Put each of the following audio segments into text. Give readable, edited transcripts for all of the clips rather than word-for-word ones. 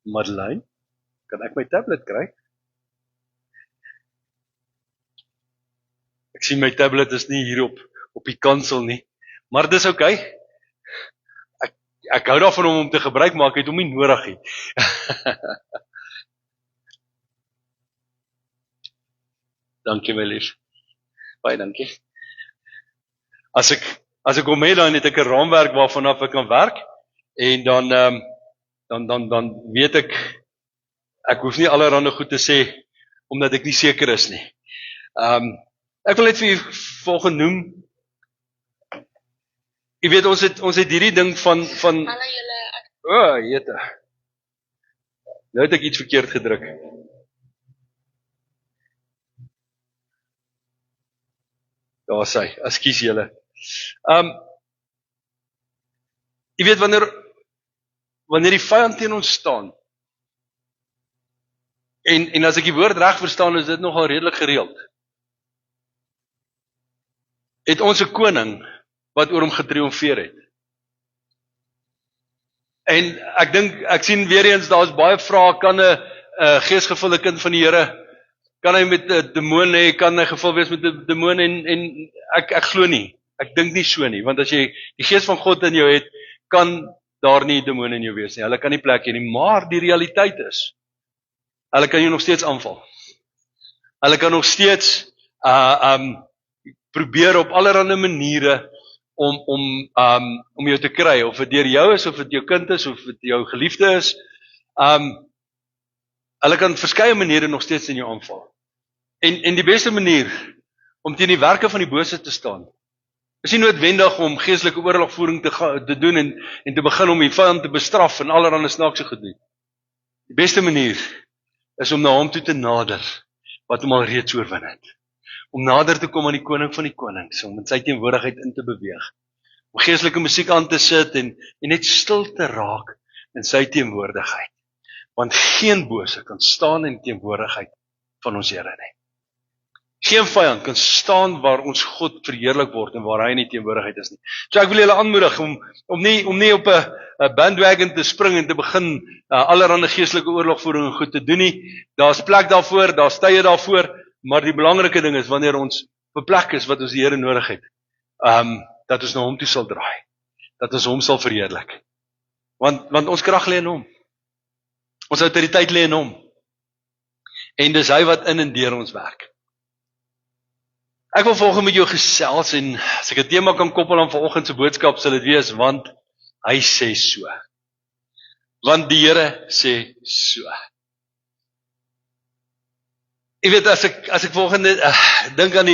Madeleine, kan ek my tablet kry? Ek sien my tablet is nie hier op die kansel nie, maar dis oukei. Ek hou daarvan om te gebruik, maar ek het hom nie nodig nie. Dankie my lief. Baie dankie. As ek hom het, dan het ek 'n raamwerk waarvan af ek kan werk, en dan weet ek hoef nie allerhande goed te sê, omdat ek nie seker is nie. Ek wil net vir julle volgende noem. Jy weet, ons het hierdie ding van Hallo julle. Jette. Nou het ek iets verkeerd gedruk. Daar sy, ekskuus julle. Jy weet, wanneer die vyand teen ons staan, en as ek die woord reg verstaan, is dit nogal redelik gereeld. Het ons 'n koning wat oor hom getriomfeer het. En ek sien weer eens, daar is baie vrae, kan 'n geesgevulde kind van die Here, kan hy met 'n demoon hê, kan hy gevul wees met 'n demoon, en ek glo nie, ek dink nie so nie, want as jy die gees van God in jou het, kan daar nie demone in jou wees nie, hulle kan nie plek hê nie, maar die realiteit is, hulle kan jou nog steeds aanval. Hulle kan nog steeds probeer op allerlei maniere om jou te kry, of dit deur jou is, of dit jou kind is, of dit jou geliefde is. Hulle kan verskeie maniere nog steeds in jou aanval. En die beste manier om teen die werke van die bose te staan, is nie noodwendig om geestelike oorlogvoering te doen en te begin om die vyand te bestraf en allerlei snaakse goed doen. Die beste manier is om na hom toe te nader, wat hom al reeds oorwin het. Om nader te kom aan die koning van die konings, om in sy teenwoordigheid in te beweeg. Om geestelike musiek aan te sit en net stil te raak in sy teenwoordigheid. Want geen bose kan staan in teenwoordigheid van ons Here nie. Geen vyand kan staan waar ons God verheerlik word en waar hy in die teenwoordigheid is nie. So ek wil julle aanmoedig om nie op 'n bandwagon te spring en te begin allerlei geestelike oorlogvoering en goed te doen nie. Daar's plek daarvoor, daar's tye daarvoor, maar die belangrike ding is, wanneer ons op 'n plek is wat ons die Here nodig het, dat ons na hom toe sal draai, dat ons hom sal verheerlik. Want ons krag lê in hom. Ons autoriteit lê in hom. En dis hy wat in en deur ons werk. Ek wil volgende met jou gesels, en as ek 'n tema kan koppel aan vanoggend se boodskap, sal dit wees, want hy sê so. Want die Here sê so. Jy weet, as ek volgende dink aan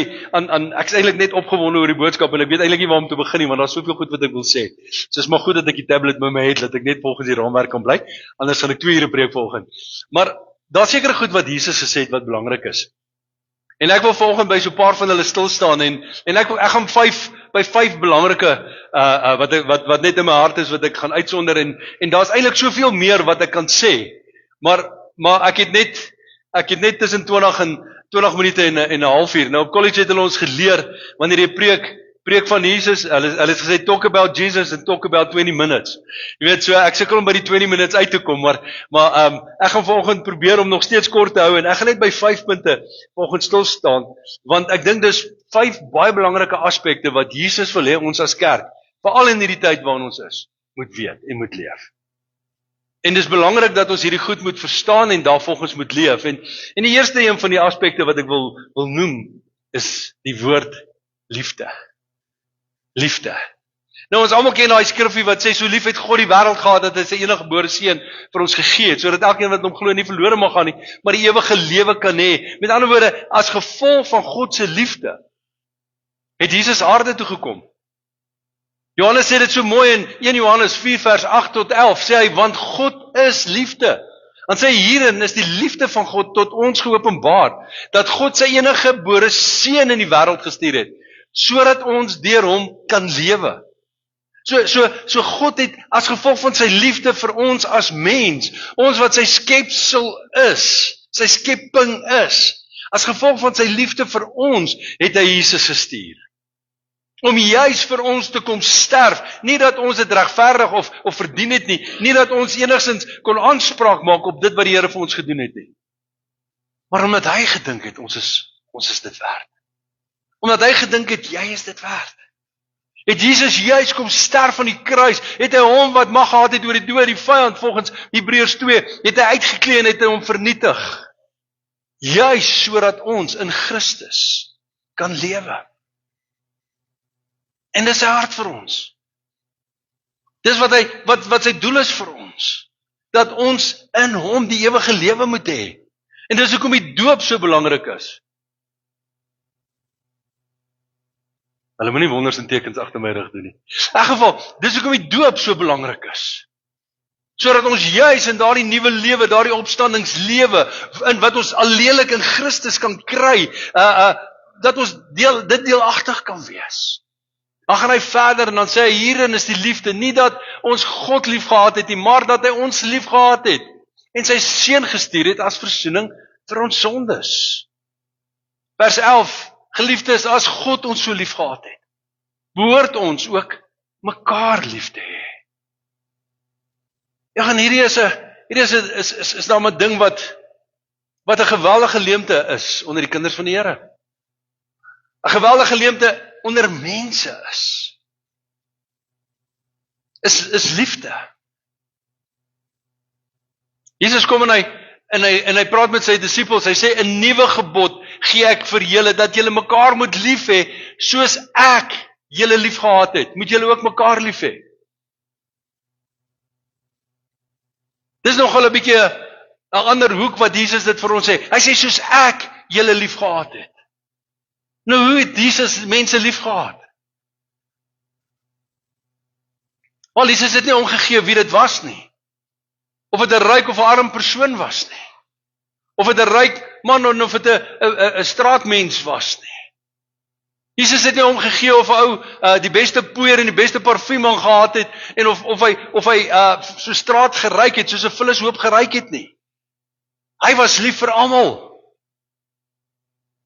ek is eintlik net opgewonde oor die boodskap, en ek weet eintlik nie waar om te begin nie, want daar's soveel goed wat ek wil sê. So is maar goed dat ek die tablet by my het, dat ek net volgens die raamwerk kan bly, anders sal ek 2 ure preek volgende. Maar daar's sekere goed wat Jesus gesê het wat belangrik is. En ek wil volgende by so 'n paar van hulle stil staan, en ek gaan 5 belangrike wat net in my hart is, wat ek gaan uitsonder, en daar's eintlik soveel meer wat ek kan sê, maar ek het net tussen 20 minute en 'n halfuur. Nou op college het hulle ons geleer, wanneer jy preek van Jesus, hulle het gesê, talk about Jesus and talk about 20 minutes. Jy weet, so ek sukkel om by die 20 minutes uit te kom, maar ek gaan vanoggend probeer om nog steeds kort te hou, en ek gaan net by 5 punte vanoggend stil staan, want ek dink dis 5 baie belangrike aspekte wat Jesus wil hê ons as kerk, veral in hierdie tyd waarin ons is, moet weet en moet leef. En dis belangrik dat ons hierdie goed moet verstaan en daarvolgens moet leef. En die eerste een van die aspekte wat ek wil noem, is die woord liefde. Liefde. Nou ons almal ken daai skrifgie wat sê, so lief het God die wêreld gehad, dat hy sy enige gebore seun vir ons gegee het, sodat elkeen wat hom glo nie verlore mag gaan nie, maar die ewige lewe kan hê. Met ander woorde, as gevolg van God se liefde, het Jesus aarde toe gekom. Johannes sê dit so mooi in 1 Johannes 4 vers 8 tot 11, sê hy, want God is liefde. Dan sê hy, hierin is die liefde van God tot ons geopenbaar, dat God sy enige gebore seun in die wêreld gestuur het, sodat ons deur hom kan lewe. So God het as gevolg van sy liefde vir ons as mens, ons wat sy skepsel is, sy skepping is, as gevolg van sy liefde vir ons, het hy Jesus gestuur. Om juis vir ons te kom sterf, nie dat ons dit regverdig of verdien het nie dat ons enigstens kon aanspraak maak op dit wat die Here vir ons gedoen het nie. Maar omdat hy gedink het, ons is dit werd. Omdat hy gedink het, jy is dit werd. Het Jesus juis kom sterf aan die kruis, het hy hom wat mag gehad het oor die dood, die vyand volgens Hebreërs 2, het hy uitgeklee en het hy hom vernietig. Juis sodat ons in Christus kan lewe. En dis sy hart vir ons. Dis wat sy doel is vir ons. Dat ons in hom die ewige lewe moet hê. En dis hoekom die doop so belangrik is. Hulle moenie wonders en tekens agter my rug doen nie. In elk geval, dis hoekom die doop so belangrik is. Sodat ons juis in daardie nuwe lewe, daardie opstandingslewe, in wat ons alleenlik in Christus kan kry, dat ons dit deelagtig kan wees. Dan gaan hy verder en dan sê hy, hierin is die liefde, nie dat ons God lief gehad het nie, maar dat hy ons lief gehad het, en sy seun gestuur het as versoening vir ons sondes. Vers 11, geliefdes, as God ons so lief gehad het, behoort ons ook mekaar lief te hê. Ja, en hierdie is nou 'n ding wat 'n geweldige leemte is onder die kinders van die Here. 'n geweldige leemte onder mense is liefde. Jesus kom en hy praat met sy disippels, hy sê, 'n nuwe gebod gee ek vir julle, dat julle mekaar moet lief hê, soos ek julle lief gehad het, moet julle ook mekaar lief hê. Dis nogal 'n bietjie 'n ander hoek wat Jesus dit vir ons sê. Hy sê, soos ek julle lief gehad het. Nou, hoe het Jesus mense lief gehad? Wel, Jesus het nie omgegee wie dit was nie. Of het 'n ryk of 'n arm persoon was nie. Of het 'n ryk man of het 'n straatmens was nie. Jesus het nie omgegee of 'n ou die beste poeier en die beste parfuum aan gehad het en of hy so straat geryk het soos 'n vullishoop geryk het nie. Hy was lief vir almal.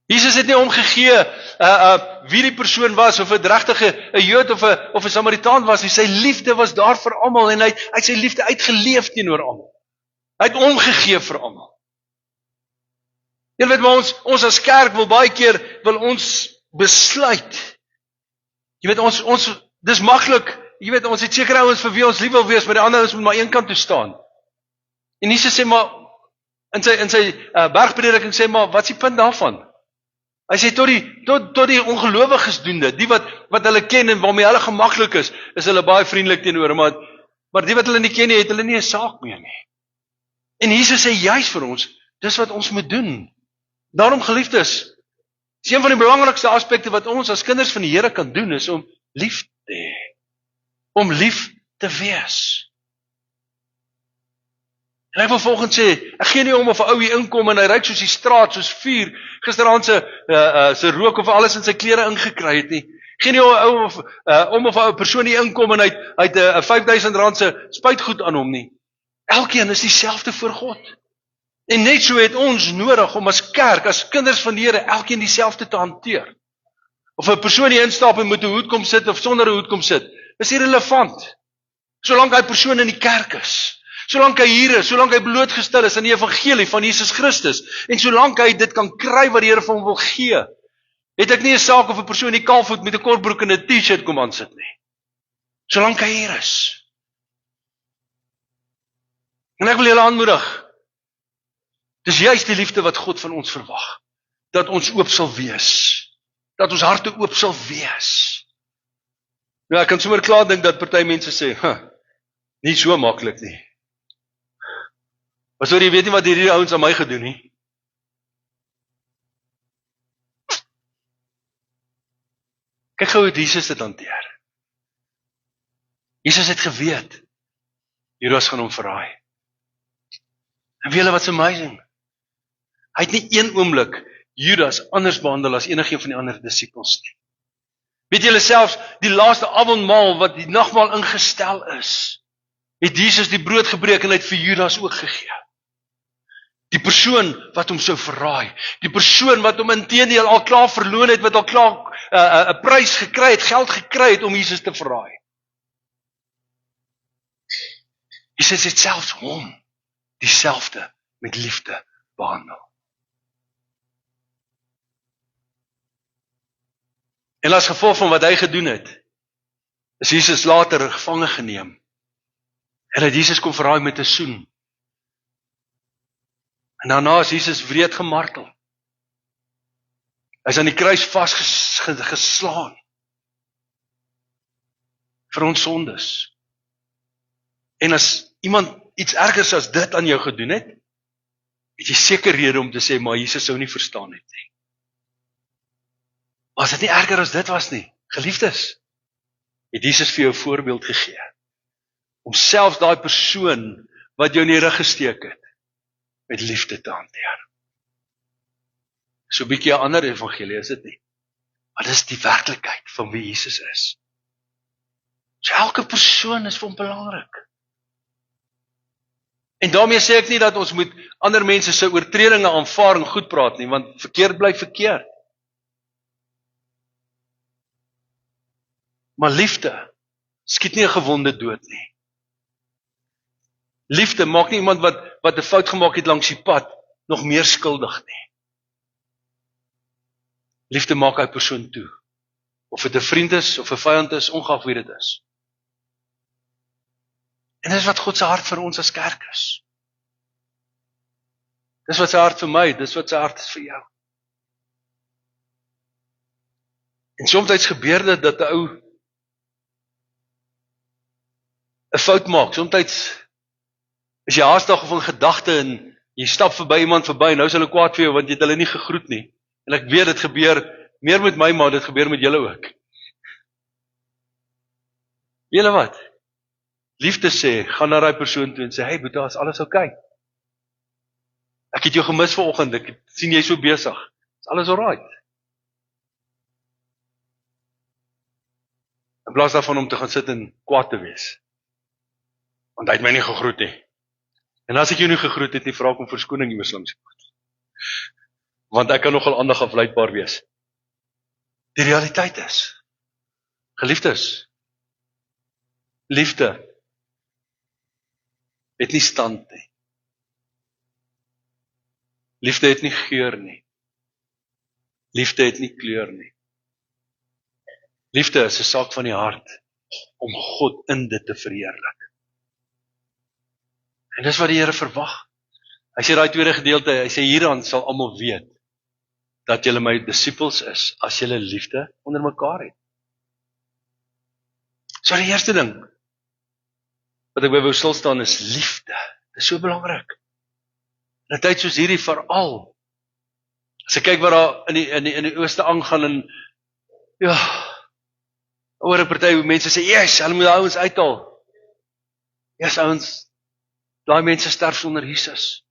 Jesus het nie omgegee wie die persoon was of 'n regtige 'n Jood of 'n Samaritaan was nie. Sy liefde was daar vir almal en hy het sy liefde uitgeleef teenoor almal. Hy het omgegee vir almal. Jy weet maar ons as kerk wil baie keer ons besluit. Jy weet ons dis maklik. Jy weet ons het seker ouens vir wie ons lief wil wees, maar die ander ouens moet maar een kant toe staan. En Jesus sê maar in sy bergprediking sê maar wat is die punt daarvan? Hy sê tot die ongelowiges doende, die wat hulle ken en waarmee hulle gemaklik is hulle baie vriendelik teenoor, maar die wat hulle nie ken nie, het hulle nie 'n saak meer nie. En Jesus sê juis vir ons, dis wat ons moet doen. Daarom geliefdes, dis een van die belangrikste aspekte wat ons as kinders van die Here kan doen, is om lief te hê. Om lief te wees. En ek wil volgens sê, ek gee nie om of 'n ou hier inkom en hy ryk soos die straat, soos vuur, gisteraand se rook of alles in sy klere ingekry het nie. Geen nie om of 'n persoon hier inkom en hy het 'n R5000 se spuitgoed aan hom nie. Elkeen is dieselfde voor God. En net so het ons nodig om as kerk, as kinders van die Here, elkeen dieselfde te hanteer. Of 'n persoon hier instap en met 'n hoed kom sit of sonder 'n hoed kom sit, is irrelevant. Solank hy persoon in die kerk is. Solank hy hier is, solank hy blootgestel is aan die evangelie van Jesus Christus, en solank hy dit kan kry wat die Here vir hom wil gee, het ek nie 'n saak of 'n persoon in die kaalvoet met 'n kortbroek en 'n T-shirt kom aansit nie. Solank hy hier is. En ek wil julle aanmoedig, dis juist die liefde wat God van ons verwag, dat ons oop sal wees, dat ons harte oop sal wees. Nou, ek kan sommer klaar dink dat party mense sê, nie so maklik nie. Maar sorry, jy weet nie wat hierdie ouens aan my gedoen nie. Kyk gou hoe Jesus dit hanteer. Jesus het geweet, Judas gaan hom verraai. En weet julle wat's amazing? Hy het nie een oomblik Judas anders behandel as enige een van die ander disippels nie. Weet julle selfs, die laaste avondmaal wat die nagmaal ingestel is, het Jesus die brood gebreek en hy het vir Judas ook gegee. Die persoon wat hom sou verraai, die persoon wat hom inteendeel al klaar verloon het, wat al klaar 'n prys gekry het, geld gekry het om Jesus te verraai. Jesus het selfs hom dieselfde met liefde behandel. En as gevolg van wat hy gedoen het, is Jesus later gevange geneem. En het Jesus kom verraai met 'n soen. En daarna is Jesus wreed gemartel. Hy is aan die kruis vasgeslaan. Vir ons sondes. En as iemand iets ergers as dit aan jou gedoen het, het jy seker rede om te sê, maar Jesus sou nie verstaan het nie. Maar as dit nie erger as dit was nie, geliefdes, het Jesus vir jou 'n voorbeeld gegee. Om selfs daai persoon wat jou in die rug gesteek het, met liefde te hanteer. So 'n bietjie 'n ander evangelie is dit nie. Maar dis die werklikheid van wie Jesus is. So elke persoon is vir hom belangrik. En daarmee sê ek nie dat ons moet ander mense se oortredinge aanvaar en goed praat nie, want verkeerd bly verkeerd. Maar liefde skiet nie 'n gewonde dood nie. Liefde maak nie iemand wat 'n fout gemaak het langs die pad nog meer skuldig nie. Liefde maak hy persoon toe. Of dit 'n vriend is of 'n vyand is, ongeag wie dit is. En dis wat God se hart vir ons as kerk is. Dis wat sy hart vir my, dis wat sy hart is vir jou. En soms gebeur dit dat 'n ou 'n fout maak. Soms is jy haastig of in gedagte en jy stap verby iemand verby en nou is hulle kwaad vir jou want jy het hulle nie gegroet nie. En ek weet dit gebeur meer met my, maar dit gebeur met julle ook. Julle wat? Liefde sê, gaan na daai persoon toe en sê, hey Boeta, is alles oukei? Ek het jou gemis vanoggend, ek sien jy so besig. Is alles alright? In plaas daarvan om te gaan sit en kwaad te wees. Want hy het my nie gegroet nie. En as ek jou nie gegroet het nie, vra ek om verskoning iewers langs die pad. Want ek kan nogal aandag afleidbaar wees. Die realiteit is, geliefdes, liefde het nie stand nie. Liefde het nie geur nie. Liefde het nie kleur nie. Liefde is 'n saak van die hart om God in dit te verheerlik. En dis wat die Here verwag. Hy sê daai tweede gedeelte, hy sê hieraan sal almal weet dat julle my disippels is as julle liefde onder mekaar het. So die eerste ding wat ek by wou stil staan is liefde. Dit is so belangrik. In 'n tyd soos hierdie veral. As ek kyk wat daar in die ooste aangaan en ja, oor 'n party mense sê, yes, hulle moet ouens uithaal. Yes, ouens, daai mense sterf sonder Jesus.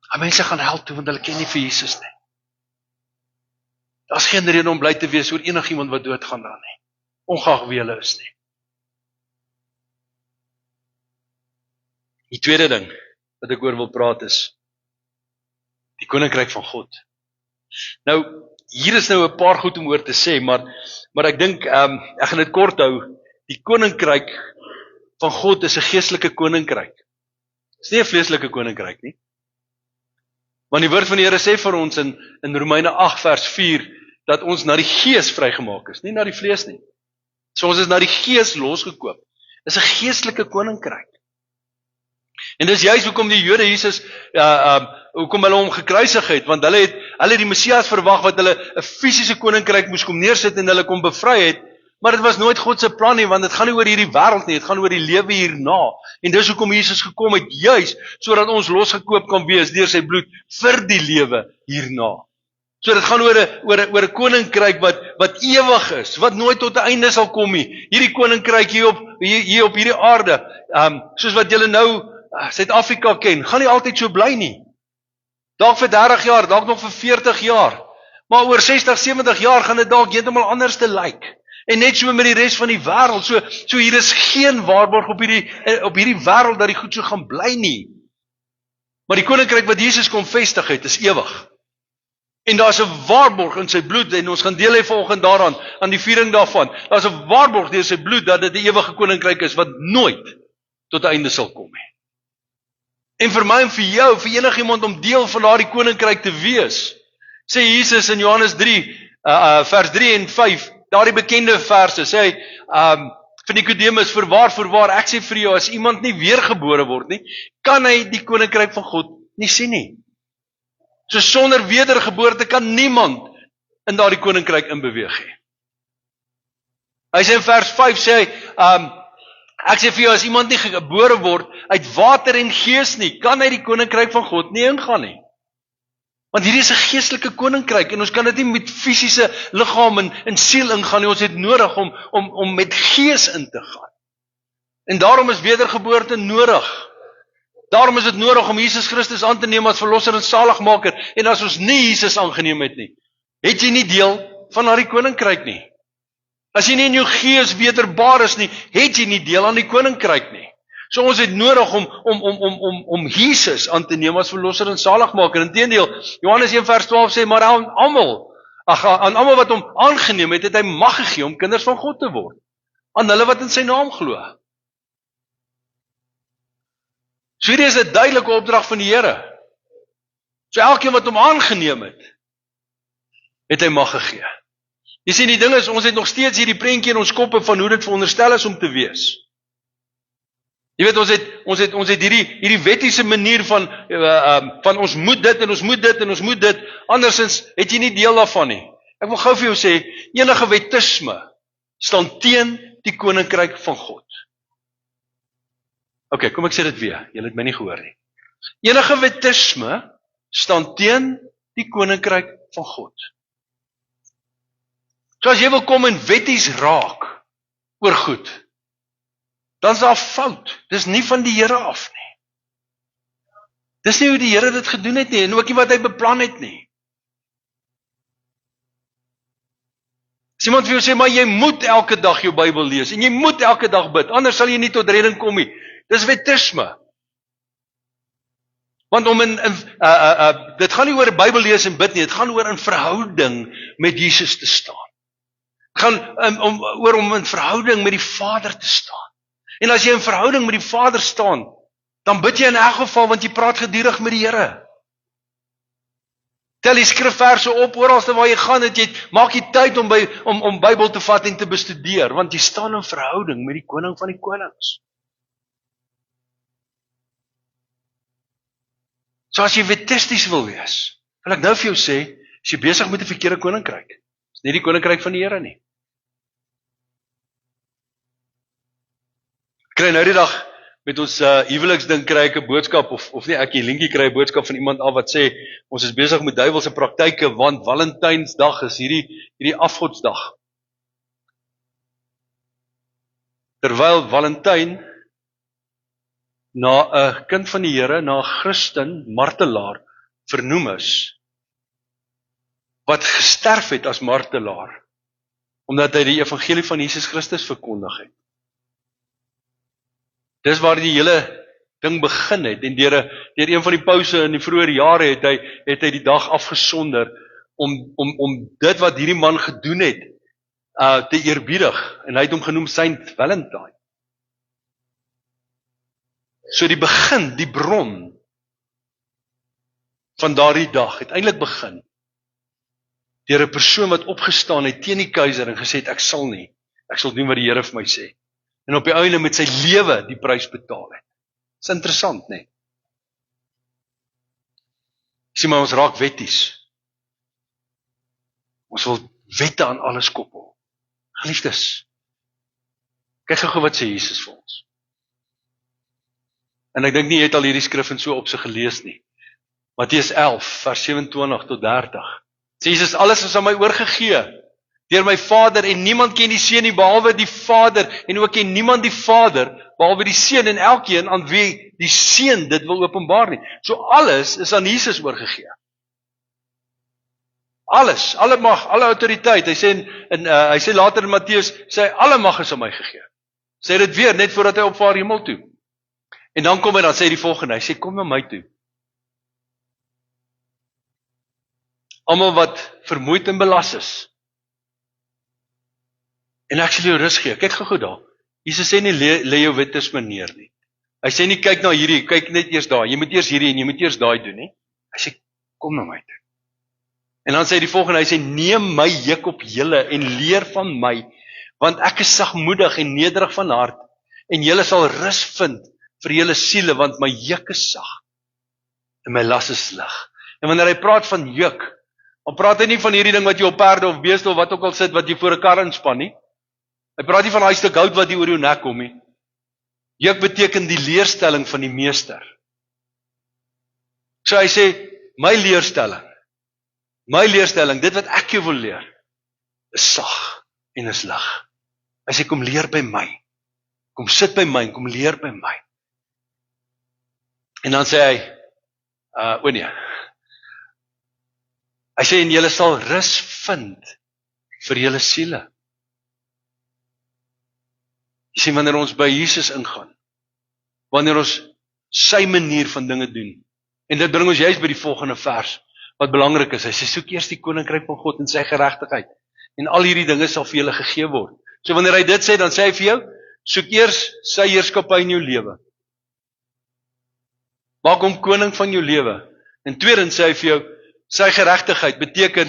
Daai mense gaan hel toe want hulle ken nie vir Jesus nie. Daar's geen rede om bly te wees oor enigiemand wat doodgaan daar nie. Ongeag wie hulle is nie. Die tweede ding wat ek oor wil praat is die koninkryk van God. Nou, hier is nou 'n paar goed om oor te sê, maar ek dink ek gaan dit kort hou. Die koninkryk van God is 'n geestelike koninkryk. Dit is nie 'n vleeslike koninkryk nie. Want die woord van die Here sê vir ons in Romeine 8 vers 4 dat ons na die gees vrygemaak is, nie na die vlees nie. So ons is na die gees losgekoop. Dit is 'n geestelike koninkryk. En dis juist hoekom die Jode Jesus hoekom hulle hom gekruisig het, want hulle het die Messias verwag wat hulle 'n fisiese koninkryk moes kom neersit en hulle kom bevry het, maar dit was nooit God se plan nie, want dit gaan nie oor hierdie wêreld nie, dit gaan oor die lewe hierna. En dis hoekom Jesus gekom het, juis sodat ons losgekoop kan wees deur sy bloed vir die lewe hierna. So dit gaan oor 'n koninkryk wat ewig is, wat nooit tot 'n einde sal kom nie. Hierdie koninkryk hier op hierdie aarde, soos wat julle nou Suid-Afrika ken, gaan nie altyd so bly nie. Dalk vir 30 jaar, dalk nog vir 40 jaar. Maar oor 60, 70 jaar gaan dit dalk heeltemal anders te lyk. En net so met die res van die wêreld. So hier is geen waarborg op hierdie wêreld dat die goed so gaan bly nie. Maar die koninkryk wat Jesus kom vestig het, is ewig. En daar's 'n waarborg in sy bloed, en ons gaan deel hê vanoggend daaraan, aan die viering daarvan. Daar's 'n waarborg deur sy bloed, dat dit 'n ewige koninkryk is, wat nooit tot 'n einde sal kom nie. En vir my en vir jou, vir enigiemand om deel van daardie koninkryk te wees, sê Jesus in Johannes 3, vers 3 en 5, daardie bekende verse, sê hy, vir Nikodemus, voorwaar, ek sê vir jou, as iemand nie weergebore word nie, kan hy die koninkryk van God nie sien nie. So sonder wedergeboorte kan niemand in daardie koninkryk inbeweeg nie. Hy sê in vers 5, sê hy, ek sê vir jou, as iemand nie gebore word uit water en gees nie, kan hy die koninkryk van God nie ingaan nie. Want hierdie is 'n geestelike koninkryk, en ons kan dit nie met fisiese liggaam en siel ingaan nie, ons het nodig om met gees in te gaan. En daarom is wedergeboorte nodig. Daarom is dit nodig om Jesus Christus aan te neem as verlosser en saligmaker, en as ons nie Jesus aangeneem het nie, het jy nie deel van daardie koninkryk nie. As jy nie in jou gees wederbaar is nie, het jy nie deel aan die koninkryk nie. So ons het nodig om Jesus aan te neem as verlosser en saligmaker. Inteendeel, Johannes 1 vers 12 sê, maar aan almal wat hom aangeneem het, het hy mag gegee om kinders van God te word. Aan hulle wat in sy naam glo. So hierdie is 'n duidelike opdrag van die Here. So elkeen wat hom aangeneem het, het hy mag gegee. Jy sien, die ding is, ons het nog steeds hierdie prentjie in ons koppe van hoe dit veronderstel is om te wees. Jy weet, ons het hierdie wettiese manier van ons moet dit en ons moet dit en ons moet dit, andersins het jy nie deel daarvan nie. Ek wil gou vir jou sê, enige wettisme staan teen die koninkryk van God. Ok, kom ek sê dit weer, julle het my nie gehoor nie. Enige wettisme staan teen die koninkryk van God. So as jy wil kom en wetties raak oor goed, dan is daar fout. Dis nie van die Here af nie. Dis nie hoe die Here dit gedoen het nie, en ook nie wat hy beplan het nie. As iemand vir jou sê, maar jy moet elke dag jou Bybel lees, en jy moet elke dag bid, anders sal jy nie tot redding kom nie. Dis wettisme. Want dit gaan nie oor Bybel lees en bid nie, dit gaan oor in verhouding met Jesus te staan. Dit gaan oor om in verhouding met die Vader te staan. En as jy in verhouding met die Vader staan, dan bid jy in elk geval, want jy praat gedurig met die Here. Tel die skrifverse op, oralste waar jy gaan, maak jy tyd om Bybel te vat en te bestudeer, want jy staan in verhouding met die koning van die konings. So as jy wettisties wil wees, wil ek nou vir jou sê, as jy besig met 'n verkeerde koninkryk, is nie die koninkryk van die Here nie. Kry nou die dag met ons huweliksding kry ek 'n boodskap, of nie ek, die linkie kry 'n boodskap van iemand af wat sê, ons is besig met duiwelse praktyke, want Valentynsdag is hierdie afgodsdag. Terwyl Valentyn na 'n kind van die Here, na 'n Christen, martelaar, vernoem is, wat gesterf het as martelaar, omdat hy die evangelie van Jesus Christus verkondig het. Dis waar die hele ding begin het, en deur een van die pause in die vroeë jare het hy die dag afgesonder om dit wat hierdie man gedoen het te eerbiedig, en hy het hom genoem Saint Valentine. So die begin, die bron van daardie dag het eintlik begin deur 'n persoon wat opgestaan het teen die keiser en gesê het, ek sal doen wat die Here vir my sê. En op die einde met sy lewe die prys betaal het. Dis interessant, né? Sien maar, ons raak wetties. Ons wil wette aan alles koppel. Geliefdes, kyk gou wat sê Jesus vir ons. En ek dink nie jy het al hierdie skrif in so opsig gelees nie. Matteus 11 vers 27 tot 30. Sê Jesus, alles is aan my oorgegee deur my Vader, en niemand ken die Seun nie behalwe die Vader, en ook ken niemand die Vader behalwe die Seun, en elkeen aan wie die Seun dit wil openbaar nie. So alles is aan Jesus oorgegee. Alles, alle mag, alle autoriteit. Hy sê later in Matteus, sê alle mag is aan my gegee. Sê dit weer net voordat hy opvaar hemel toe. En dan kom hy dan sê die volgende, hy sê kom na my toe. almal wat vermoeid en belas is. En ek sal jou rus gee. Kyk gou daar. Jesus sê nie lê jou wittersme neer nie. Hy sê nie kyk na hierdie, kyk net eers daar. Jy moet eers hierdie en jy moet eers daai doen nie. Hy sê kom na my toe. En dan sê hy die volgende, hy sê neem my juk op julle en leer van my, want ek is sagmoedig en nederig van hart en julle sal rus vind vir julle siele, want my juk is sag en my las is lig. En wanneer hy praat van juk, dan praat hy nie van hierdie ding wat jy op perde of beeste of wat ook al sit wat jy voor 'n kar inspan nie. Hy praat nie van daai stuk hout wat jy oor jou nek kom nie. Juk beteken die leerstelling van die meester. So hy sê my leerstelling, dit wat ek jou wil leer, is sag en is lig. Hy sê kom leer by my. Kom sit by my en kom leer by my. En dan sê hy nee. Hy sê en julle sal rus vind vir julle siele. Jy sien wanneer ons by Jesus ingaan, wanneer ons sy manier van dinge doen. En dit bring ons juist by die volgende vers wat belangrik is. Hy sê soek eers die koninkryk van God en sy geregtigheid en al hierdie dinge sal vir julle gegee word. So wanneer hy dit sê, dan sê hy vir jou, soek eers sy heerskappy in jou lewe. Maak hom koning van jou lewe. En tweedens sê hy vir jou, sy geregtigheid beteken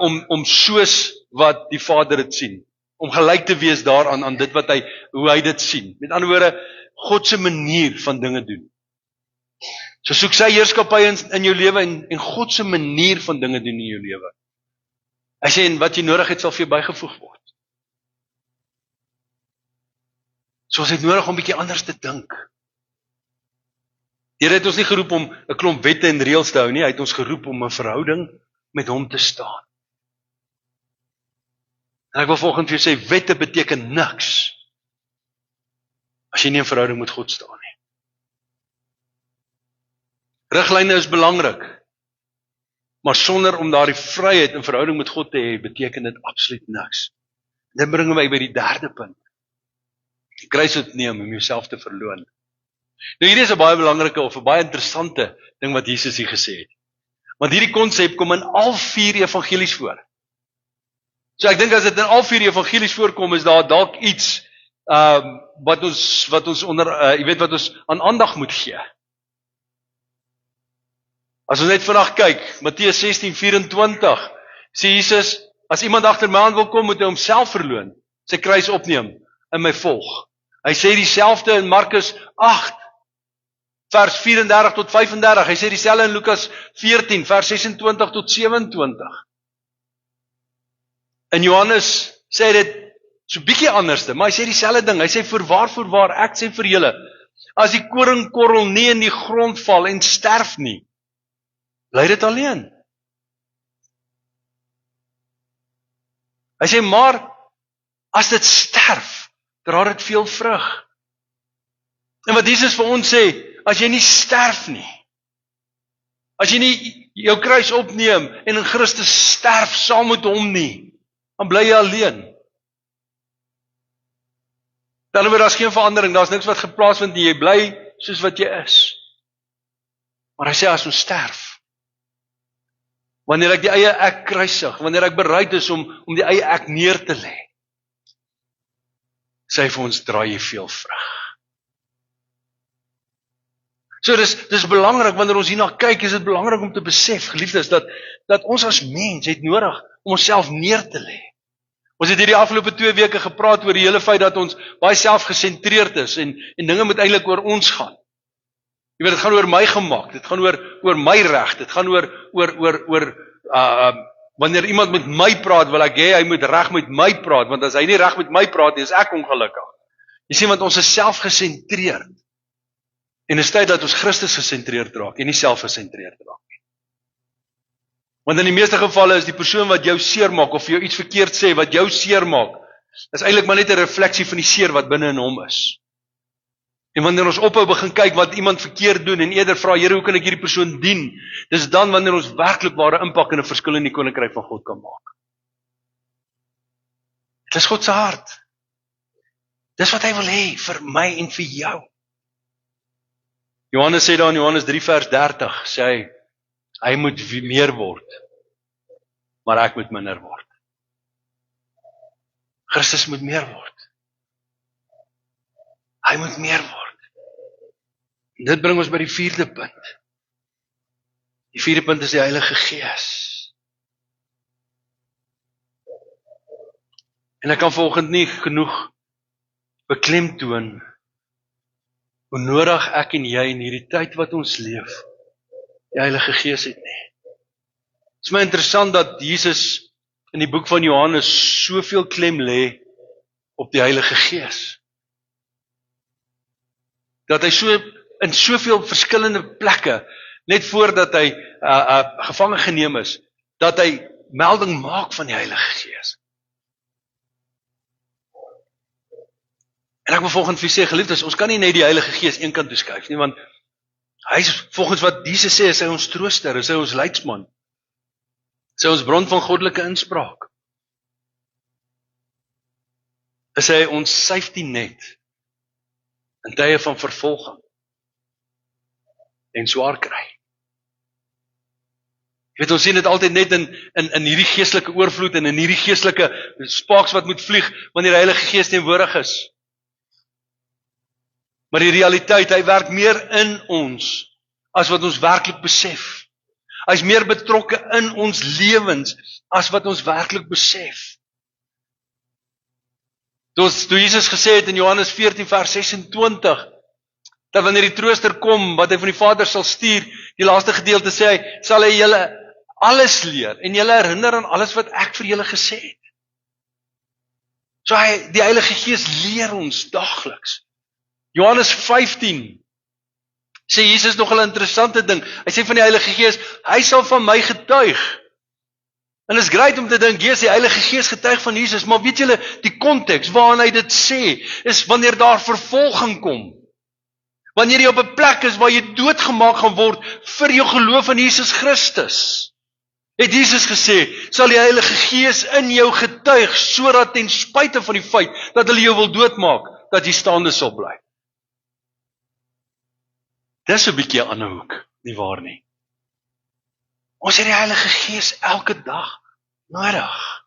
om soos wat die Vader dit sien, om gelyk te wees daaraan aan dit wat hoe hy dit sien. Met ander woorde, God se manier van dinge doen. So soek sy heerskappy in jou lewe en God se manier van dinge doen in jou lewe. Hy sê en wat jy nodig het sal vir jou bygevoeg word. So ons het nodig om 'n bietjie anders te dink. Die Here het ons nie geroep om 'n klomp wette en reëls te hou nie, hy het ons geroep om 'n verhouding met hom te staan. En ek wil volgens vir jou sê, wette beteken niks as jy nie in verhouding met God staan nie. Riglyne is belangrik, maar sonder om daardie vryheid in verhouding met God te hê, beteken dit absoluut niks. Dit bring my by die derde punt. Die kruis opneem om jouself te verloon. Nou hierdie is 'n baie belangrike of 'n baie interessante ding wat Jesus hier gesê het. Want hierdie konsep kom in al 4 evangelies voor. So ek dink as dit in al 4 evangelies voorkom, is daar dalk iets wat ons onder wat ons aan aandag moet gee. As ons net vandag kyk, Matteus 16:24, sê Jesus, as iemand agter my aan wil kom, moet hy homself verloon, sy kruis opneem en my volg. Hy sê dieselfde in Markus 8, vers 34 tot 35. Hy sê dieselfde in Lukas 14, vers 26 tot 27. In Johannes sê dit so bietjie anderste, maar hy sê dieselfde ding. Hy sê voorwaar, ek sê vir julle, as die koringkorrel nie in die grond val en sterf nie, bly dit alleen. Hy sê maar as dit sterf, dra dit veel vrug. En wat Jesus vir ons sê, as jy nie sterf nie, as jy nie jou kruis opneem en in Christus sterf saam met hom nie, dan bly jy alleen. Dan word daar geen verandering, daar's niks wat geplaas word nie, jy bly soos wat jy is. Maar hy sê as ons sterf, wanneer ek die eie ek kruisig, wanneer ek bereid is om die eie ek neer te lê, sê hy vir ons, dra jy veel vrug. So dis belangrik, wanneer ons hierna kyk, is dit belangrik om te besef, geliefdes, dat ons as mens het nodig om onsself neer te lê. Ons het hierdie afgelope 2 weke gepraat oor die hele feit dat ons baie selfgesentreerd is en dinge moet eintlik oor ons gaan. Jy weet, dit gaan oor my gemak, dit gaan oor my reg, dit gaan oor wanneer iemand met my praat, wil ek hê hy moet reg met my praat, want as hy nie reg met my praat nie, is ek ongelukkig. Jy sien, want ons is selfgesentreerd. En dit is tyd dat ons Christus gesentreerd raak en nie selfgesentreerd raak nie. Want in die meeste gevalle is die persoon wat jou seermaak of vir jou iets verkeerd sê wat jou seermaak, is eintlik maar net 'n refleksie van die seer wat binne in hom is. En wanneer ons ophou begin kyk wat iemand verkeerd doen en eerder vra, Here, hoe kan ek hierdie persoon dien? Dis dan wanneer ons werklik ware impak en 'n verskil in die koninkryk van God kan maak. Dit is God se hart. Dis wat hy wil hê vir my en vir jou. Johannes sê daar in Johannes 3 vers 30, sê hy moet meer word maar ek moet minder word. Christus moet meer word. Hy moet meer word. En dit bring ons by die 4de punt. Die 4de punt is die Heilige Gees. En ek kan vanoggend nie genoeg beklemtoon hoe nodig ek en jy in hierdie tyd wat ons leef, die Heilige Gees het nie. Het is my interessant dat Jesus in die boek van Johannes soveel klem lê op die Heilige Gees. Dat hy so in soveel verskillende plekke, net voordat hy gevange geneem is, dat hy melding maak van die Heilige Gees. En ek wil volgens vir sê, geliefdes, ons kan nie net die Heilige Gees een kant toeskuif nie, want hy is volgens wat Jesus sê, is hy ons trooster, is hy ons leidsman, is hy ons bron van goddelike inspraak. Is hy ons safety net in tye van vervolging en swaar kry. Jy weet, ons sien dit altyd net in hierdie geestelike oorvloed en in hierdie geestelike spaaks wat moet vlieg wanneer die Heilige Gees teenwoordig is. Maar die realiteit, hy werk meer in ons as wat ons werklik besef. Hy is meer betrokke in ons lewens as wat ons werklik besef. Toe Jesus gesê het in Johannes 14 vers 26, dat wanneer die trooster kom, wat hy van die Vader sal stuur, die laaste gedeelte sê hy, sal hy julle alles leer, en julle herinner aan alles wat ek vir julle gesê het. So die Heilige Gees leer ons daagliks. Johannes 15, sê Jesus nog 'n interessante ding, hy sê van die Heilige Gees, hy sal van my getuig. En het is great om te dink, Jesus, die Heilige Gees getuig van Jesus, maar weet julle, die konteks waarin hy dit sê, is wanneer daar vervolging kom. Wanneer jy op 'n plek is waar jy doodgemaak gaan word vir jou geloof in Jesus Christus. Het Jesus gesê, sal die Heilige Gees in jou getuig, sodat ten spyte van die feit, dat hulle jou wil doodmaak, dat jy staande sal bly. Dis 'n bietjie 'n ander hoek, nie waar nie? Ons het die Heilige Gees elke dag nodig.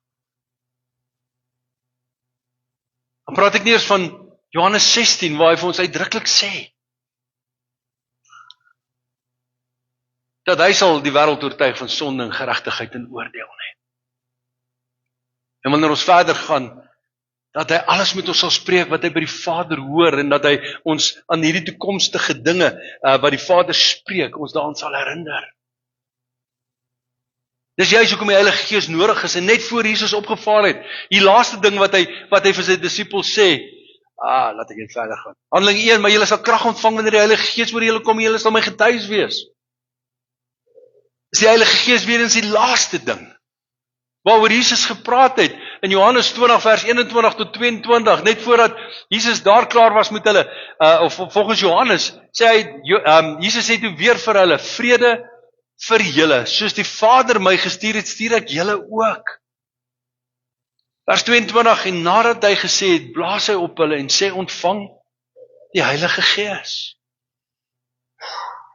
Dan praat ek nie eers van Johannes 16, waar hy vir ons uitdruklik sê, dat hy sal die wêreld oortuig van sonde en geregtigheid en oordeel nie. En wanneer ons verder gaan, dat hy alles met ons sal spreek wat hy by die Vader hoor, en dat hy ons aan hierdie toekomstige dinge wat die Vader spreek, ons daaraan sal herinner. Dis juist hoekom die Heilige Gees nodig is, en net voor Jesus opgevaar het, die laaste ding wat hy vir sy disippels sê, laat ek net verder gaan. Handeling 1, maar julle sal krag ontvang wanneer die Heilige Gees oor julle kom, en julle sal my getuies wees. Is die Heilige Gees weer eens die laaste ding, waaroor Jesus gepraat het, in Johannes 20 vers 21 tot 22, net voordat Jesus daar klaar was met hulle, of volgens Johannes, sê hy, Jesus sê toe weer vir hulle, vrede vir julle, soos die Vader my gestuur het, stuur ek julle ook. Vers 22, en nadat hy gesê het, blaas hy op hulle en sê, ontvang die Heilige Gees.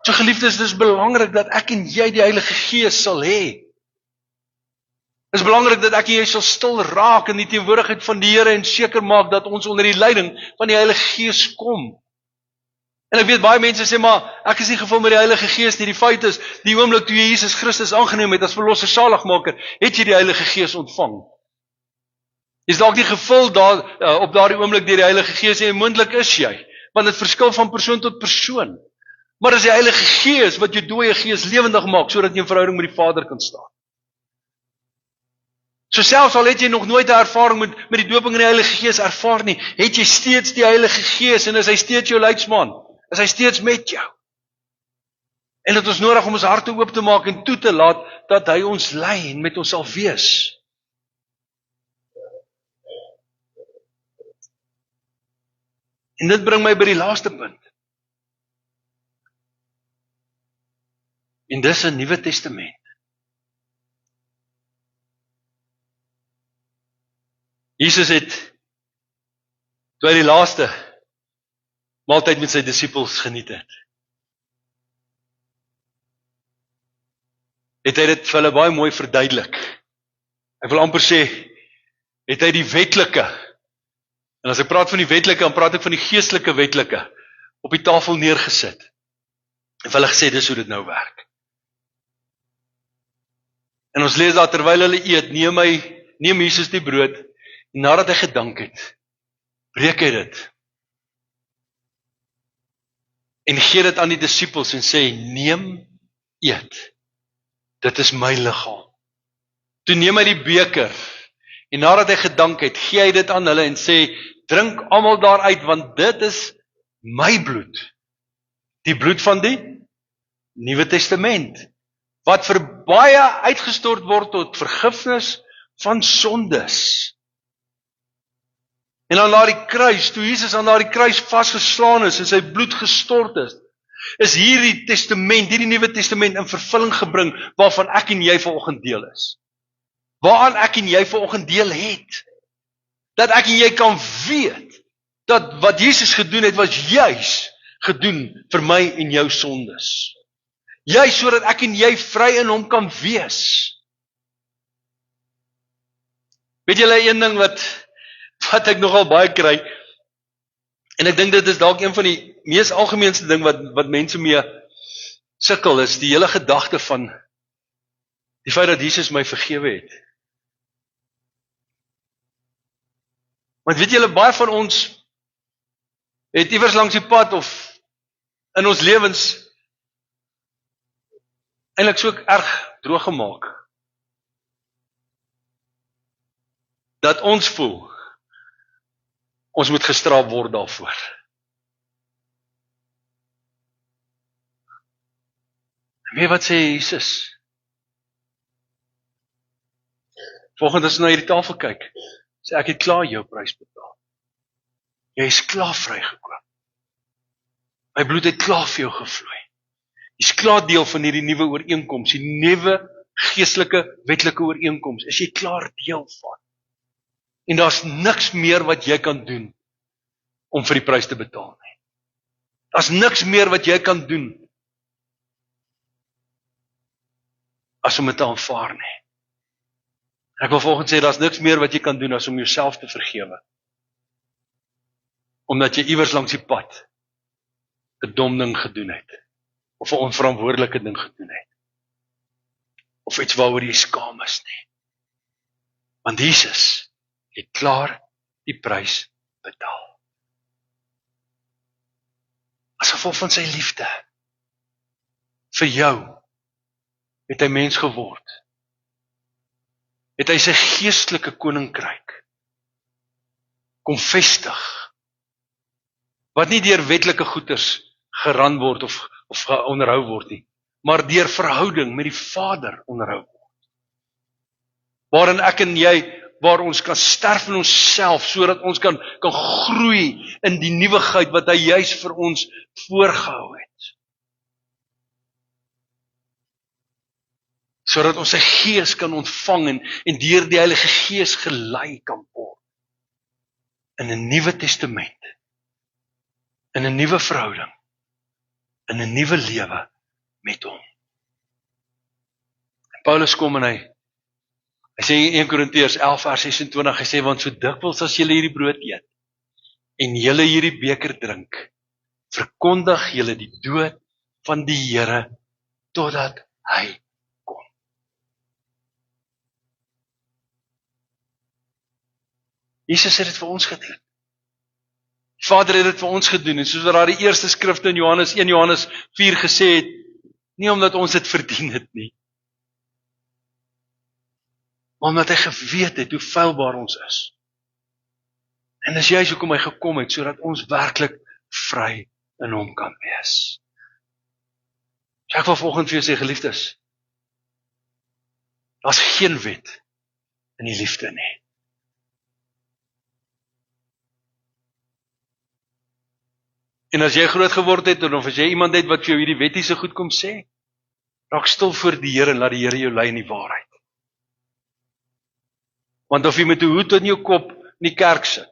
So geliefdes, dit is belangrik dat ek en jy die Heilige Gees sal hê. Dit is belangrik dat ek en jy sal stil raak in die teenwoordigheid van die Here en seker maak dat ons onder die leiding van die Heilige Gees kom. En ek weet baie mense sê, maar ek is nie gevul met die Heilige Gees nie. Die feit is, die oomblik toe jy Jesus Christus aangeneem het as verlosser saligmaker, het jy die Heilige Gees ontvang. Jy is dalk nie gevul op daardie oomblik deur die Heilige Gees en moontlik is jy, want dit verskil van persoon tot persoon. Maar dis die Heilige Gees wat jou dooie gees lewendig maak, sodat jy in verhouding met die Vader kan staan. So selfs al het jy nog nooit 'n ervaring met die doping in die Heilige Gees ervaar nie, het jy steeds die Heilige Gees, en is hy steeds jou leidsman, is hy steeds met jou. En dit is nodig om ons harte oop te maak en toe te laat, dat hy ons lei en met ons sal wees. En dit bring my by die laaste punt. En dis 'n Nuwe Testament. Jesus het, toe hy die laaste maaltyd met sy disippels geniet het hy dit vir hulle baie mooi verduidelik. Ek wil amper sê, het hy die wetlike, en as ek praat van die wetlike, dan praat ek van die geestelike wetlike, op die tafel neergesit. En hulle gesê, dis hoe dit nou werk. En ons lees daar, terwyl hulle eet, neem Jesus die brood, en nadat hy gedank het, breek hy dit, en gee dit aan die disippels, en sê, neem, eet, dit is my liggaam. Toe neem hy die beker, en nadat hy gedank het, gee hy dit aan hulle, en sê, drink almal daaruit, want dit is my bloed, die bloed van die Nuwe Testament, wat vir baie uitgestort word tot vergifnis van sondes. En aan daardie kruis, toe Jesus aan daardie kruis vasgeslaan is en sy bloed gestort is hierdie testament, hierdie Nuwe Testament in vervulling gebring, waarvan ek en jy vanoggend deel is. Waaraan ek en jy vanoggend deel het. Dat ek en jy kan weet, dat wat Jesus gedoen het, was juis gedoen vir my en jou sondes. Juis sodat ek en jy vry in hom kan wees. Weet julle een ding wat ek nogal baie kry, en ek dink dit is dalk een van die mees algemeenste ding wat mense mee sukkel, is die hele gedagte van die feit dat Jesus my vergewe het. Want weet julle, baie van ons het iewers langs die pad of in ons lewens eintlik so erg droog gemaak, dat ons voel, ons moet gestraf word daarvoor. En weet wat sê Jesus? Volgens as ons na hierdie tafel kyk, sê ek het klaar jou prys betaal. Jy is klaar vrygekoop. My bloed het klaar vir jou gevloei. Jy's klaar deel van hierdie nuwe ooreenkoms, die nuwe geestelike, wetlike ooreenkoms. Is jy klaar deel van? En daar's niks meer wat jy kan doen om vir die prys te betaal nie. Daar's niks meer wat jy kan doen as om dit te aanvaar nie. Ek wil volgens sê, daar's niks meer wat jy kan doen as om jouself te vergewe. Omdat jy iewers langs die pad 'n dom ding gedoen het, of 'n onverantwoordelike ding gedoen het, of iets waaroor jy skaam is nie. Want Jesus het klaar die prys betaal. As gevolg van sy liefde vir jou het hy mens geword. Het hy sy geestelike koninkryk kom vestig, wat nie deur wetlike goeders geran word of onderhou word nie, maar deur verhouding met die Vader onderhou word. Waarin ek en jy, waar ons kan sterf in onsself, sodat ons kan groei in die nuwigheid wat hy juis vir ons voorgehou het. Sodat ons sy gees kan ontvang en deur die Heilige Gees gelei kan word. In 'n Nuwe Testament. In 'n nuwe verhouding. In 'n nuwe lewe met hom. Paulus kom en hy sê in 1 Korintiërs 11 vers 26, hy sê, want so dikwels as julle hierdie brood eet, en julle hierdie beker drink, verkondig julle die dood van die Here, totdat hy kom. Jesus het dit vir ons gedoen. Die Vader het dit vir ons gedoen, en soos wat daar die eerste skrifte in 1 Johannes 4 gesê het, nie omdat ons dit verdien het nie, maar omdat hy geweet het hoe feilbaar ons is. En dis juist hoekom hy gekom het, sodat ons werklik vry in hom kan wees. So ek wil vanoggend vir jou sê, geliefdes, daar's geen wet in die liefde nie. En as jy groot geword het, of as jy iemand het wat vir jou hierdie wettiese goed kom sê, raak stil voor die Here en laat die Here jou lei in die waarheid. Want of jy met 'n hoed in jou kop in die kerk sit,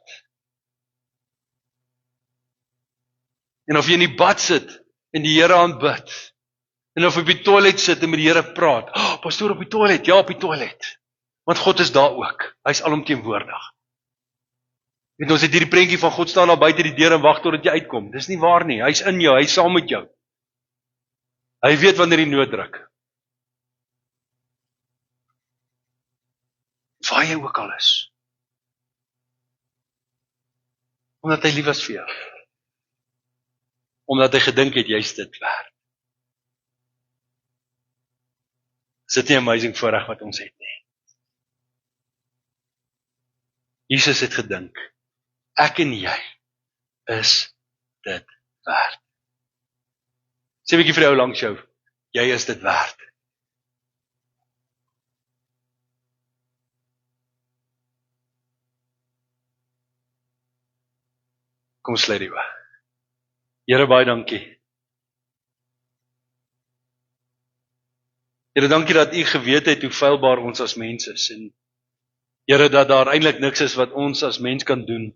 en of jy in die bad sit en die Here aanbid, en of jy op die toilet sit en met die Here praat, pastoor, op die toilet, ja, op die toilet. Want God is daar ook. Hy is alomteenwoordig. Weet ons het hierdie prentjie van God staan daar buite die deur en wag totdat jy uitkom. Dis nie waar nie. Hy's in jou, hy's saam met jou. Hy weet wanneer die nood druk. Waar jy ook al is. Omdat hy lief was vir jou. Omdat hy gedink het jy's dit werd. Is dit nie 'n amazing voorreg wat ons het nie? Jesus het gedink, ek en jy is dit werd. Sê 'n bietjie vir jou langs jou, jy is dit werd. Kom sluit die oë. Here, baie dankie. Here, dankie dat U geweet het hoe feilbaar ons as mens is en Here, dat daar eintlik niks is wat ons as mens kan doen.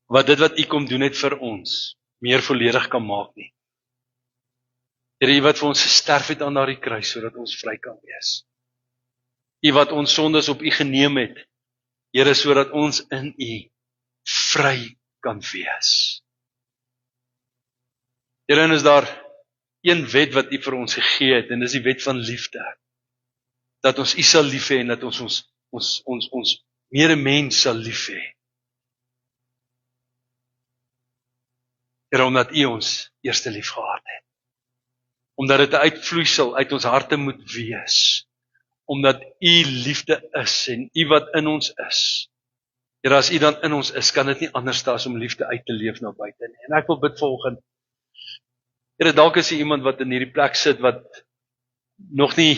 Wat dit wat U kom doen het vir ons meer volledig kan maak nie. Here, U wat vir ons gesterf het aan daardie kruis sodat ons vry kan wees. U wat ons sondes op U geneem het, Here, sodat ons in U vry kan wees. Here, en is daar een wet wat U vir ons gegee het en dis die wet van liefde. Dat ons U sal lief hê en dat ons medemens sal lief hê. Here, omdat U ons eerste lief gehad het. Omdat dit 'n uitvloeisel uit ons harte moet wees. Omdat U liefde is en U wat in ons is. Here, as U dan in ons is, kan dit nie anders as om liefde uit te leef na buite nie. En ek wil bid vanoggend. Here, dalk is iemand wat in hierdie plek sit wat nog nie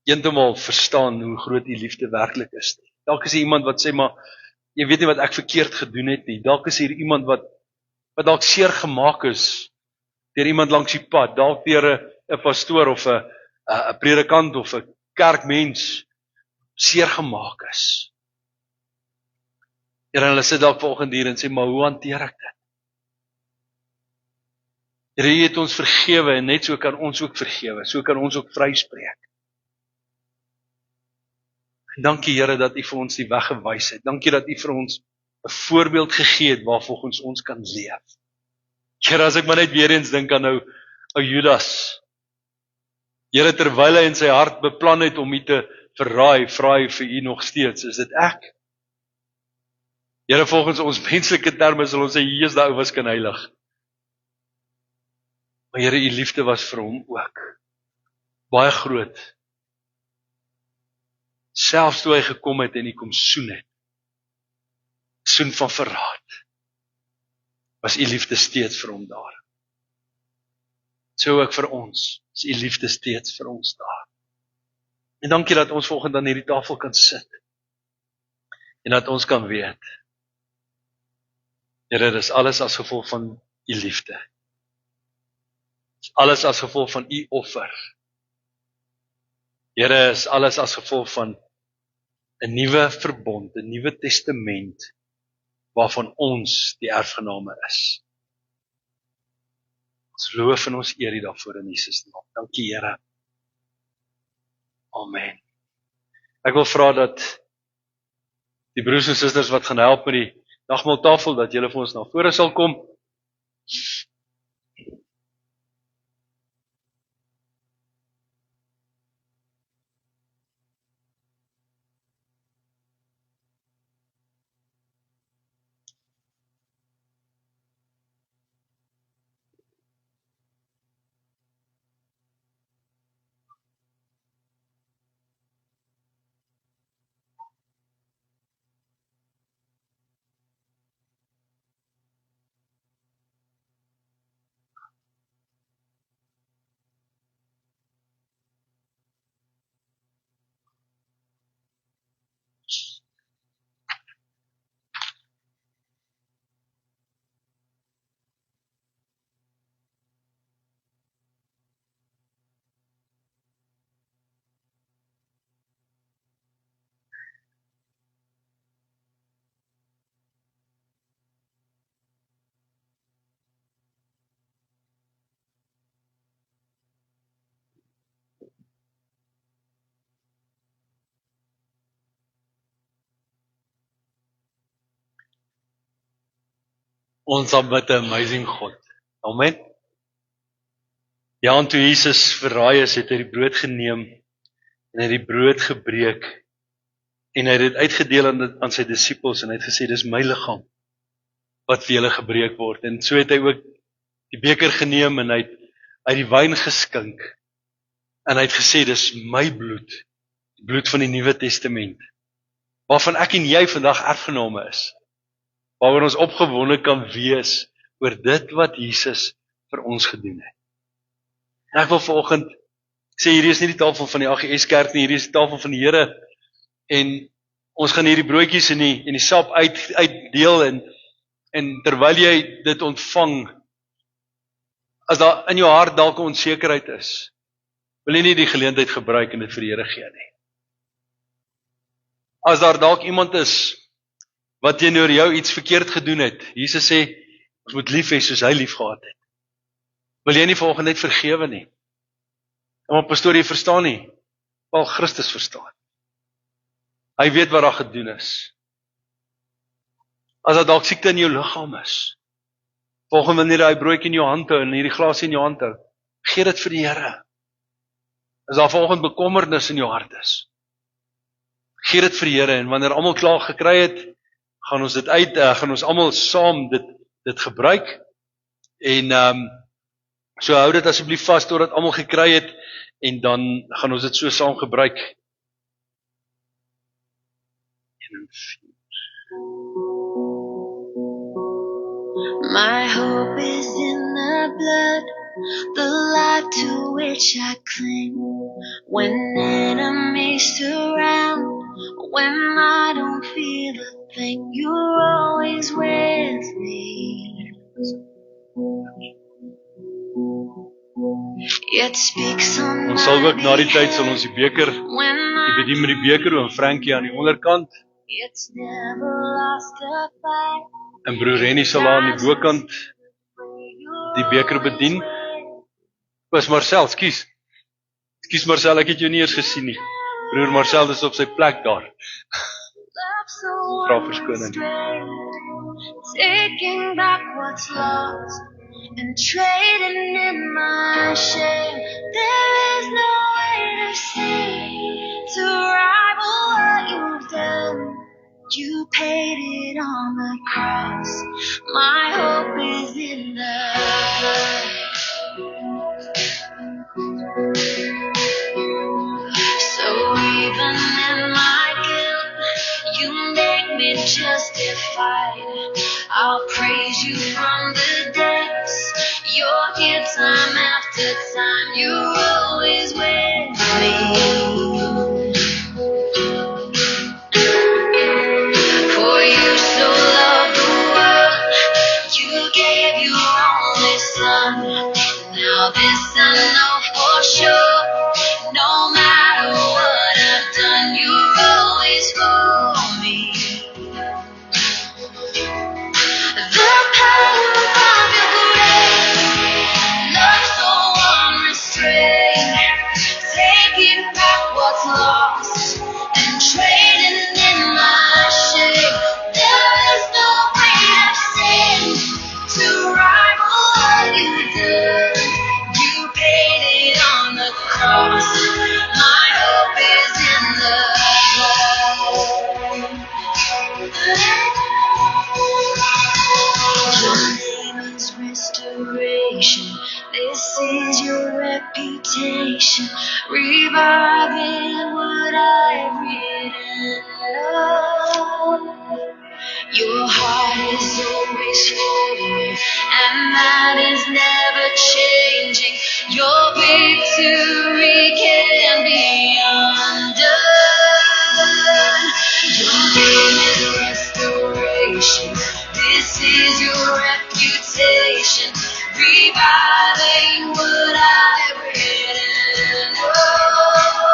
heeltemal verstaan hoe groot U liefde werklik is nie. Dalk is iemand wat sê, maar jy weet nie wat ek verkeerd gedoen het nie. Dalk is hier iemand wat dalk seer gemaak is deur iemand langs die pad, dalk deur 'n pastoor of 'n predikant of 'n kerkmens seer gemaak is. Here, hulle sit dalk vanoggend hier en sê, maar hoe hanteer ek dit? Here, U het ons vergewe en net so kan ons ook vergewe, so kan ons ook vryspreek. En dankie Here dat U vir ons die weg gewys het. Dankie dat U vir ons 'n voorbeeld gegee het waarvolgens ons kan leef. Here, as ek maar net weer eens dink aan ou Judas. Here, terwyl hy in sy hart beplan het om U te verraai, vra hy vir U nog steeds, is dit ek? Here, volgens ons menslike terme sal ons sê hier is daai ou was kan heilig. Maar Here, U liefde was vir hom ook baie groot. Selfs toe hy gekom het en U kom soen het. Soen van verraad. Was U liefde steeds vir hom daar. So ook vir ons, is U liefde steeds vir ons daar. En dankie dat ons vanoggend aan hierdie tafel kan sit. En dat ons kan weet. Here, dis alles as gevolg van U liefde. Dis alles as gevolg van U offer. Here, is alles as gevolg van 'n nuwe verbond, 'n nuwe testament waarvan ons die erfgename is. Ons loof en ons eer U daarvoor in Jesus naam. Dankie Here. Amen. Ek wil vra dat die broers en susters wat gaan help met die nagmaaltafel, dat julle vir ons na vore sal kom. Ons aanbid 'n amazing God. Amen. Ja, en toe Jesus verraai is, het hy die brood geneem en hy het die brood gebreek en hy het dit uitgedeel aan sy disippels en hy het gesê dis my liggaam wat vir julle gebreek word. En so het hy ook die beker geneem en hy het uit die wyn geskink en hy het gesê dis my bloed, die bloed van die Nuwe Testament, waarvan ek en jy vandag erfgename is. Waaroor ons opgewonde kan wees oor dit wat Jesus vir ons gedoen het. En ek wil vanoggend sê hierdie is nie die tafel van die AGS Kerk nie, hierdie is die tafel van die Here en ons gaan hierdie broodjies en die sap uitdeel en terwyl jy dit ontvang, as daar in jou hart dalk 'n onsekerheid is, wil jy nie die geleentheid gebruik en dit vir die Here gee nie. As daar dalk iemand is wat teenoor jou iets verkeerd gedoen het, Jesus sê, ons moet lief hê soos hy lief gehad het. Wil jy nie vanoggend net vergewe nie? Maar pastoor, jy verstaan nie, wel Christus verstaan. Hy weet wat daar gedoen is. As daar dalk siekte in jou liggaam is, volgens wanneer jy daai broodjie in jou hand hou en hierdie glas in jou hand hou, gee dit vir die Here. As daar vanoggend bekommernis in jou hart is, gee dit vir die Here en wanneer almal klaar gekry het, gaan ons dit gaan ons almal saam dit gebruik en so hou dit asseblief vas totdat almal gekry het en dan gaan ons dit so saam gebruik. My hope is in the blood, the light to which I cling. When enemies surround, when I don't feel a thing, you're always with me. It speaks on Ons sal ook na die tyd sal ons die beker, die bedien met die beker oom Frankie aan die onderkant. It's never lost a fight. En broer Rennie sal daar aan die bokant die beker bedien. Was Marcel, skus Marcel, ek het jou nie eers gesien nie. Broer Marcel is op sy plek daar. Vra verskoning. Taking back what's lost and trading in my shame. There is no way to say to rival what you've done. You paid it on the cross. My hope is in the blood. So even in my guilt, you make me justified. I'll praise you from the depths. You're here time after time. You're always with me. For you so loved the world, you gave your only son. Now this I know for sure. No matter what I've done, you're always for me. The power of your grace, love so unrestrained, taking back what's lost and trading in my shame. There is no greater sin to rival what you did. You paid it on the cross. My hope is in the blood. Your name is restoration. This is your reputation. Reviving what I've written of. Your heart is always for me, and that is never changing. Your victory can be undone. Your name is restoration. This is your reputation. Reviving what I've written. Oh.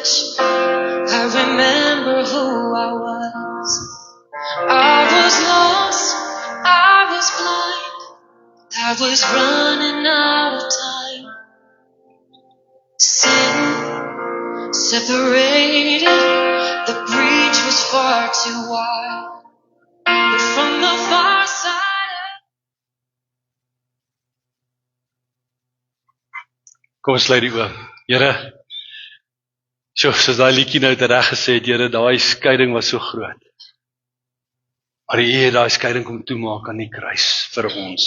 switch, I remember who I was. I was lost, I was blind, I was running out of time. Sin separated, the breach was far too wide. But from the far side. Kom ons sluit die oë. Here, soos daai liedjie nou te reg gesê het, Here, daai skeiding was so groot. Maar U het daai skeiding kom toemaak aan die kruis vir ons.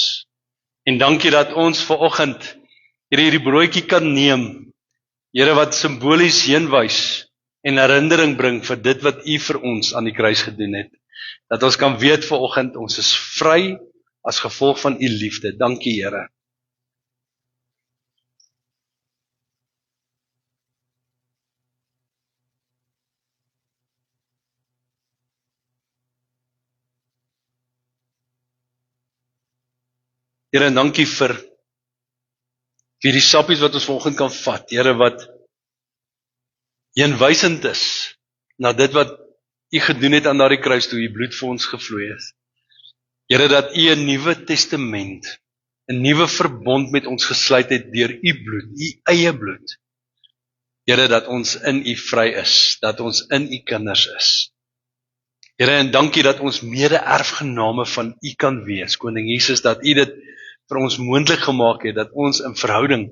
En dankie dat ons vanoggend hierdie broodjie kan neem. Here, wat simbolies heenwys en herinnering bring vir dit wat U vir ons aan die kruis gedoen het. Dat ons kan weet vanoggend ons is vry as gevolg van U liefde. Dankie, Here. Here, en dankie vir die sappies wat ons vanoggend kan vat. Here, wat heenwysend is na dit wat U gedoen het aan daardie kruis toe U bloed vir ons gevloei is. Here, dat U 'n nuwe testament, 'n nuwe verbond met ons gesluit het deur U bloed, U eie bloed. Here, dat ons in U vry is, dat ons in U kinders is. Here, en dankie dat ons mede-erfgename van U kan wees, Koning Jesus, dat U dit vir ons moontlik gemaak het, dat ons in verhouding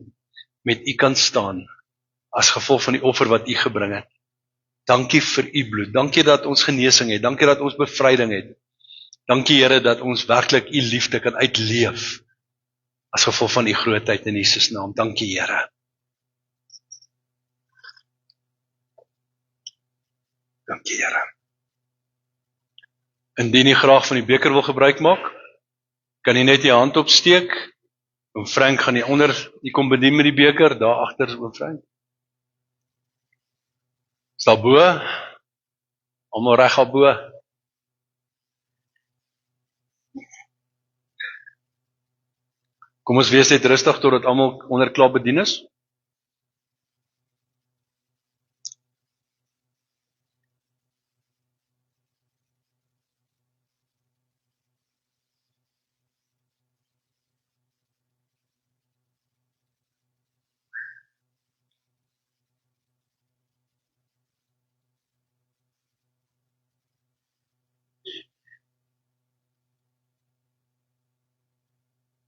met U kan staan, as gevolg van die offer wat U gebring het. Dankie vir U bloed, dankie dat ons genesing het, dankie dat ons bevryding het. Dankie, Here, dat ons werklik U liefde kan uitleef, as gevolg van U grootheid in Jesus naam. Dankie, Here. Dankie, Here. Indien jy graag van die beker wil gebruik maak, kan jy net jy hand opsteek. Oom Frank gaan hier onder, jy kom bedien met die beker, daar agter is Oom Frank. Is daar bo? Almal reg al bo? Kom ons wees net rustig totdat almal onder klaar bedien is.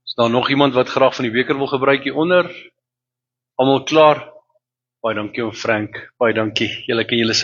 Is daar nog iemand wat graag van die beker wil gebruik hieronder? Almal klaar? Baie dankie Oom Frank, baie dankie. Julle kan julle